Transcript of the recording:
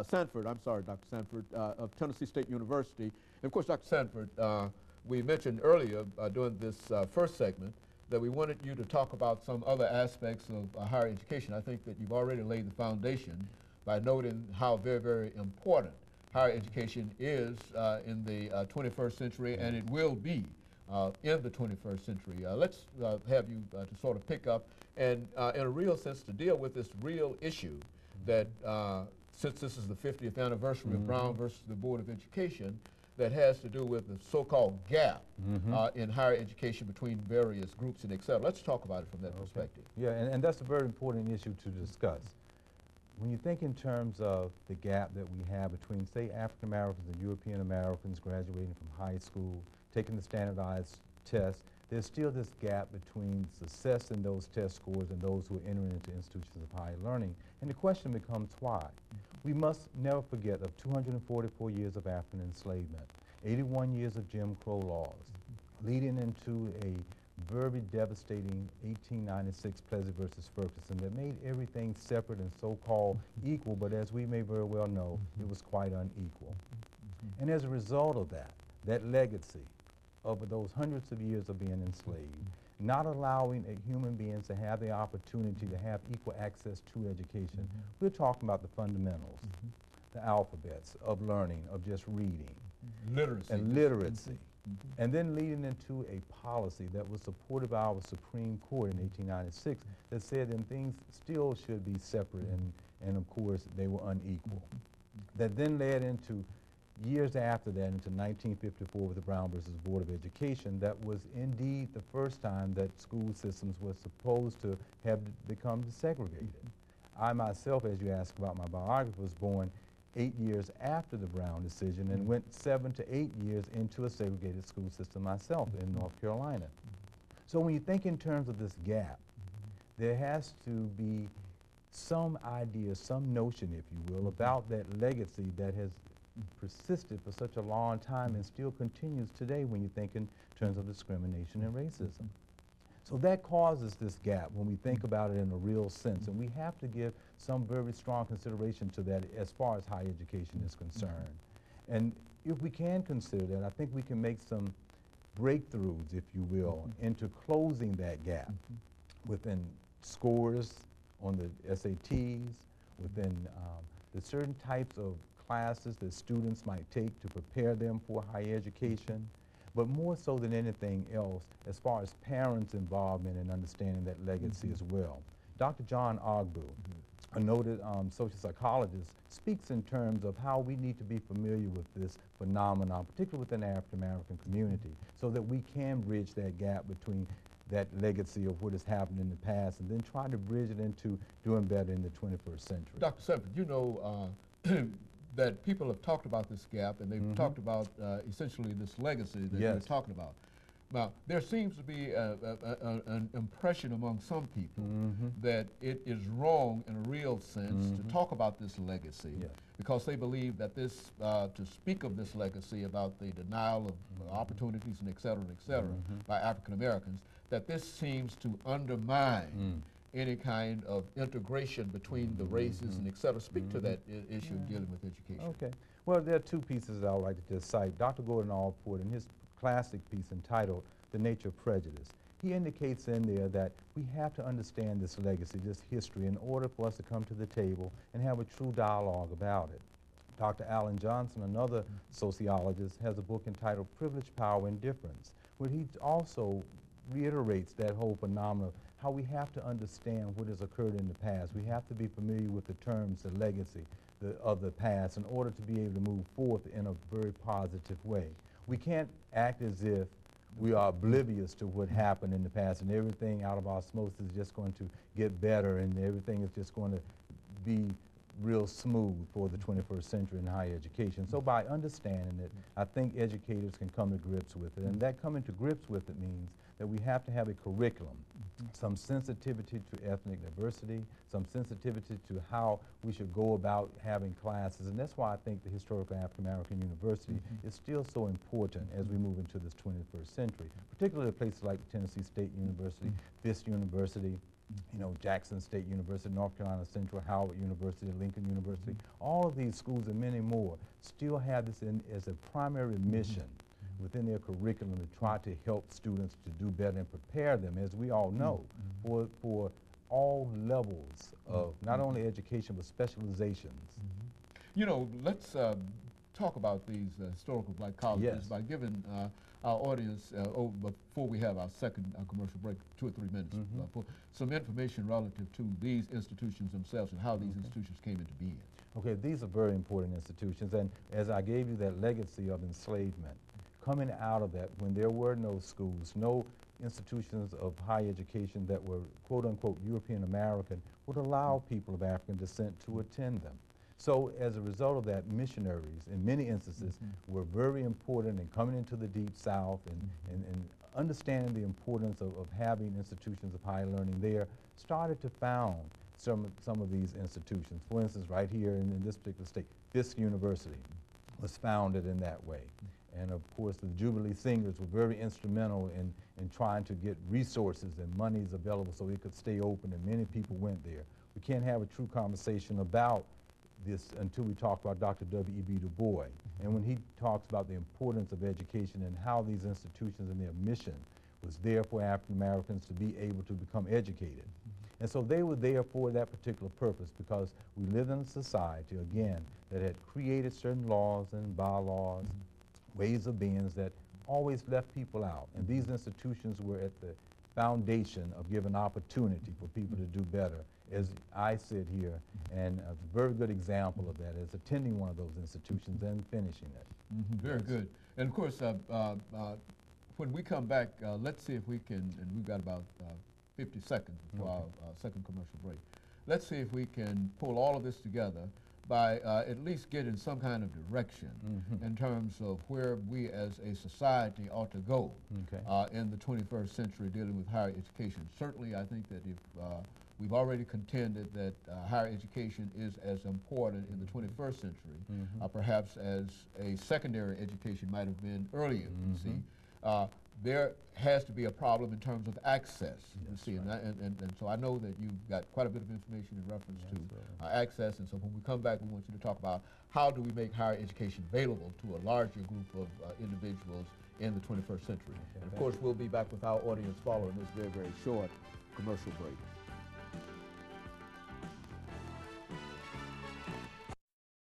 Sanford, I'm sorry, Dr. Sanford, of Tennessee State University. And of course, Dr. Sanford, we mentioned earlier during this first segment that we wanted you to talk about some other aspects of higher education. I think that you've already laid the foundation by noting how very, very important higher education is in the 21st century, and it will be in the 21st century. Let's have you to sort of pick up and in a real sense to deal with this real issue that since this is the 50th anniversary of Brown versus the Board of Education, that has to do with the so-called gap in higher education between various groups and et cetera. Let's talk about it from that perspective. Yeah, and that's a very important issue to discuss. When you think in terms of the gap that we have between, say, African Americans and European Americans graduating from high school, taking the standardized tests, there's still this gap between success in those test scores and those who are entering into institutions of higher learning. And the question becomes why? We must never forget of 244 years of African enslavement, 81 years of Jim Crow laws, leading into a very devastating 1896 Plessy versus Ferguson that made everything separate and so-called equal, but as we may very well know, it was quite unequal. And as a result of that, that legacy of those hundreds of years of being enslaved, not allowing human beings to have the opportunity to have equal access to education. We're talking about the fundamentals, the alphabets of learning, of just reading. Literacy. And literacy. And then leading into a policy that was supported by our Supreme Court in 1896 that said that things still should be separate and of course they were unequal. That then led into years after that into 1954 with the Brown versus Board of Education. That was indeed the first time that school systems were supposed to have become desegregated. I myself, as you asked about my biography, was born 8 years after the Brown decision and went 7 to 8 years into a segregated school system myself in North Carolina. So when you think in terms of this gap, there has to be some idea, some notion, if you will, about that legacy that has persisted for such a long time and still continues today when you think in terms of discrimination and racism. So that causes this gap when we think about it in a real sense, and we have to give some very strong consideration to that as far as higher education is concerned. And if we can consider that, I think we can make some breakthroughs, if you will, into closing that gap within scores on the SATs, within the certain types of classes that students might take to prepare them for higher education, but more so than anything else, as far as parents' involvement in understanding that legacy as well. Dr. John Ogbu, a noted social psychologist, speaks in terms of how we need to be familiar with this phenomenon, particularly within the African American community, so that we can bridge that gap between that legacy of what has happened in the past and then try to bridge it into doing better in the 21st century. Dr. Sanford, you know that people have talked about this gap and they've talked about essentially this legacy that you're talking about. Now, there seems to be an impression among some people that it is wrong in a real sense to talk about this legacy because they believe that this, to speak of this legacy about the denial of opportunities and et cetera, by African Americans, that this seems to undermine any kind of integration between the races and et cetera. Speak to that issue of dealing with education. Okay. Well, there are two pieces I would like to just cite. Dr. Gordon Allport, in his classic piece entitled The Nature of Prejudice, he indicates in there that we have to understand this legacy, this history, in order for us to come to the table and have a true dialogue about it. Dr. Alan Johnson, another sociologist, has a book entitled Privilege, Power, and Difference, where he also reiterates that whole phenomenon, how we have to understand what has occurred in the past. We have to be familiar with the terms, the legacy of the past in order to be able to move forth in a very positive way. We can't act as if we are oblivious to what happened in the past and everything out of osmosis is just going to get better and everything is just going to be real smooth for the 21st century in higher education. So by understanding it, I think educators can come to grips with it. And that coming to grips with it means that we have to have a curriculum, some sensitivity to ethnic diversity, some sensitivity to how we should go about having classes. And that's why I think the Historical African American University is still so important as we move into this 21st century, particularly places like Tennessee State University, Fisk University, you know, Jackson State University, North Carolina Central, Howard University, Lincoln University, all of these schools and many more still have this as a primary mission within their curriculum to try to help students to do better and prepare them, as we all know, for all levels of not only education but specializations. You know, let's talk about these historical black colleges by giving our audience, before we have our second commercial break, 2 or 3 minutes, for some information relative to these institutions themselves and how these institutions came into being. Okay, these are very important institutions, and as I gave you that legacy of enslavement, coming out of that, when there were no schools, no institutions of higher education that were quote-unquote European American would allow people of African descent to attend them. So as a result of that, missionaries in many instances were very important in coming into the Deep South and understanding the importance of having institutions of higher learning there, started to found some of these institutions. For instance, right here in this particular state, Fisk University was founded in that way. And of course, the Jubilee Singers were very instrumental in trying to get resources and monies available so it could stay open, and many people went there. We can't have a true conversation about this until we talk about Dr. W.E.B. Du Bois. And when he talks about the importance of education and how these institutions and their mission was there for African Americans to be able to become educated. And so they were there for that particular purpose, because we lived in a society, again, that had created certain laws and bylaws, ways of beings that always left people out. And these institutions were at the foundation of giving opportunity for people to do better, as I sit here, and a very good example of that is attending one of those institutions and finishing it. Very good. And of course, when we come back, let's see if we can, and we've got about 50 seconds before our second commercial break. Let's see if we can pull all of this together by at least getting some kind of direction in terms of where we as a society ought to go in the 21st century dealing with higher education. Certainly, I think that if we've already contended that higher education is as important in the 21st century, perhaps as a secondary education might have been earlier, you see. There has to be a problem in terms of access, you see, and so I know that you've got quite a bit of information in reference to access, and so when we come back, we want you to talk about how do we make higher education available to a larger group of individuals in the 21st century. And of course, we'll be back with our audience following this very, very short commercial break.